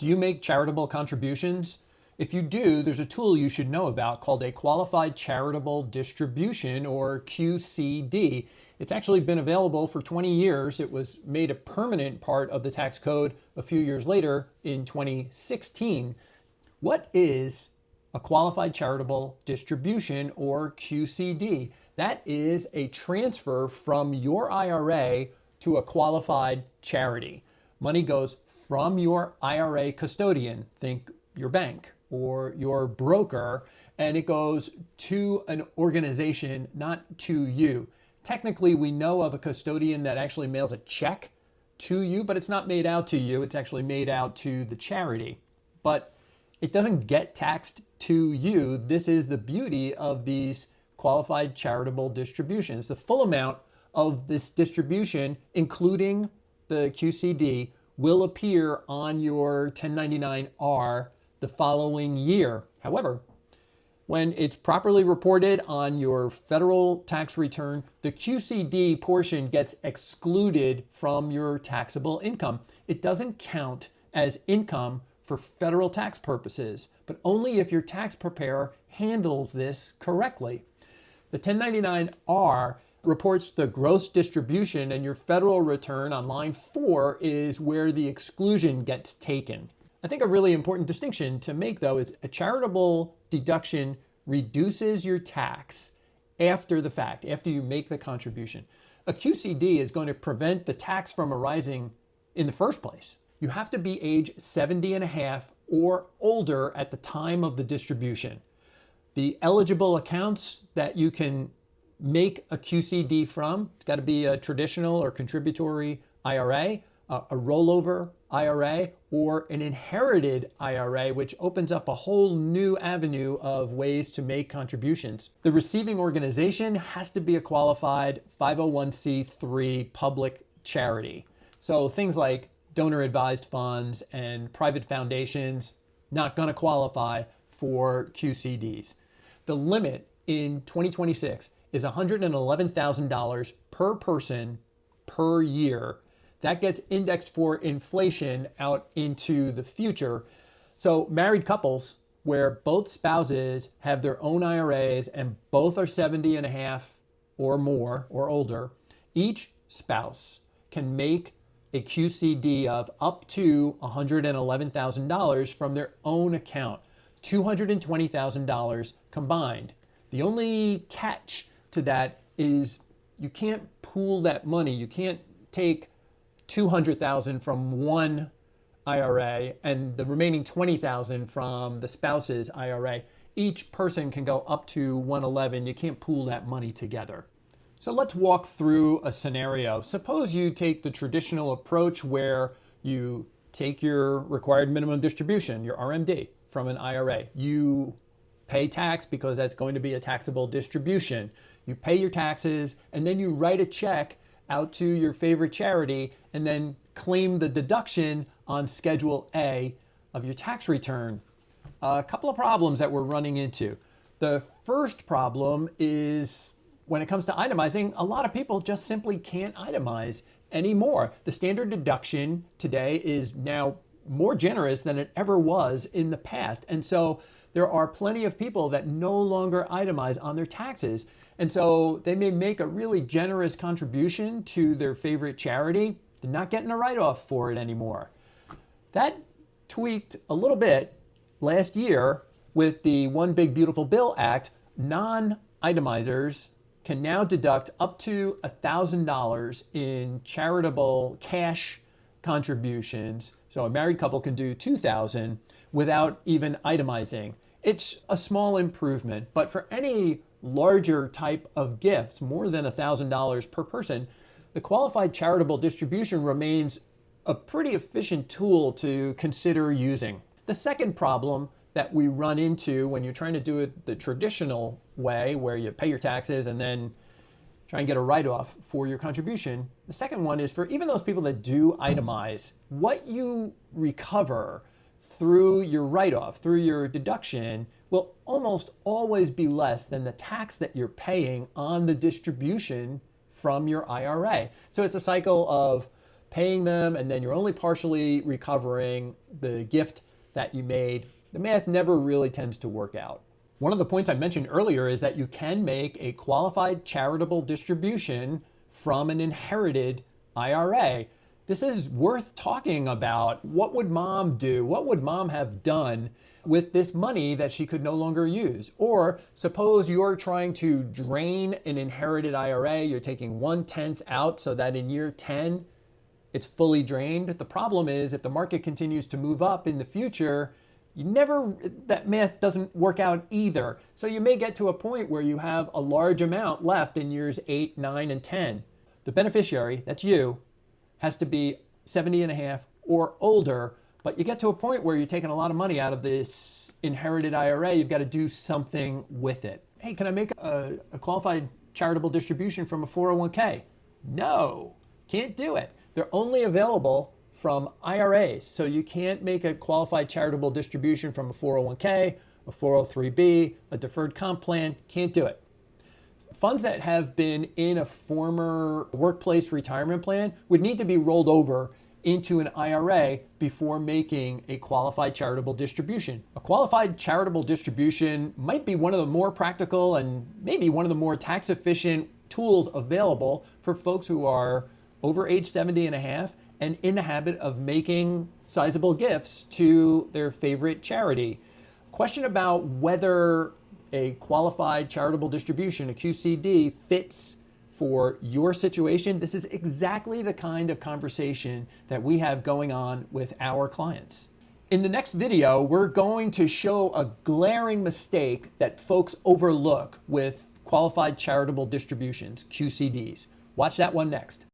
Do you make charitable contributions? If you do, there's a tool you should know about called a Qualified Charitable Distribution, or QCD. It's actually been available for 20 years. It was made a permanent part of the tax code a few years later in 2016. What is a Qualified Charitable Distribution, or QCD? That is a transfer from your IRA to a qualified charity. Money goes from your IRA custodian, think your bank or your broker, and it goes to an organization, not to you. Technically, we know of a custodian that actually mails a check to you, but it's not made out to you. It's actually made out to the charity. But it doesn't get taxed to you. This is the beauty of these qualified charitable distributions. The full amount of this distribution, including the QCD, will appear on your 1099-R the following year. However, when it's properly reported on your federal tax return, the QCD portion gets excluded from your taxable income. It doesn't count as income for federal tax purposes, but only if your tax preparer handles this correctly. The 1099-R reports the gross distribution, and your federal return on line 4 is where the exclusion gets taken. I think a really important distinction to make, though, is a charitable deduction reduces your tax after the fact, after you make the contribution. A QCD is going to prevent the tax from arising in the first place. You have to be age 70 and a half or older at the time of the distribution. The eligible accounts that you can make a QCD from, it's got to be a traditional or contributory IRA, a rollover IRA, or an inherited IRA, which opens up a whole new avenue of ways to make contributions. The receiving organization has to be a qualified 501c3 public charity. So things like donor advised funds and private foundations, not going to qualify for QCDs. The limit in 2026 is $111,000 per person per year. That gets indexed for inflation out into the future. So married couples where both spouses have their own IRAs and both are 70 and a half or more or older, each spouse can make a QCD of up to $111,000 from their own account, $220,000 combined. The only catch to that is you can't pool that money. You can't take $200,000 from one IRA and the remaining $20,000 from the spouse's IRA. Each person can go up to $111,000. You can't pool that money together. So let's walk through a scenario. Suppose you take the traditional approach where you take your required minimum distribution, your RMD, from an IRA. You pay tax because that's going to be a taxable distribution. You pay your taxes, and then you write a check out to your favorite charity and then claim the deduction on Schedule A of your tax return. A couple of problems that we're running into. The first problem is when it comes to itemizing, a lot of people just simply can't itemize anymore. The standard deduction today is now more generous than it ever was in the past. And so there are plenty of people that no longer itemize on their taxes. And so they may make a really generous contribution to their favorite charity. They're not getting a write-off for it anymore. That tweaked a little bit last year with the One Big Beautiful Bill Act. Non-itemizers can now deduct up to $1,000 in charitable cash contributions. So a married couple can do $2,000 without even itemizing. It's a small improvement, but for any larger type of gifts, more than $1,000 per person, the qualified charitable distribution remains a pretty efficient tool to consider using. The second problem that we run into when you're trying to do it the traditional way, where you pay your taxes and then try and get a write-off for your contribution. The second one is for even those people that do itemize, what you recover through your write-off, through your deduction, will almost always be less than the tax that you're paying on the distribution from your IRA. So it's a cycle of paying them, and then you're only partially recovering the gift that you made. The math never really tends to work out. One of the points I mentioned earlier is that you can make a qualified charitable distribution from an inherited IRA. This is worth talking about. What would mom do? What would mom have done with this money that she could no longer use? Or suppose you're trying to drain an inherited IRA, you're taking 1/10 out so that in year 10, it's fully drained. The problem is if the market continues to move up in the future, that math doesn't work out either. So you may get to a point where you have a large amount left in years 8, 9, and 10. The beneficiary, that's you, has to be 70 and a half or older, but you get to a point where you're taking a lot of money out of this inherited IRA, you've got to do something with it. Hey, can I make a qualified charitable distribution from a 401k? No, can't do it. They're only available from IRAs. So you can't make a qualified charitable distribution from a 401k, a 403b, a deferred comp plan, can't do it. Funds that have been in a former workplace retirement plan would need to be rolled over into an IRA before making a qualified charitable distribution. A qualified charitable distribution might be one of the more practical and maybe one of the more tax efficient tools available for folks who are over age 70 and a half and in the habit of making sizable gifts to their favorite charity. Question about whether a qualified charitable distribution, a QCD, fits for your situation. This is exactly the kind of conversation that we have going on with our clients. In the next video, we're going to show a glaring mistake that folks overlook with qualified charitable distributions, QCDs. Watch that one next.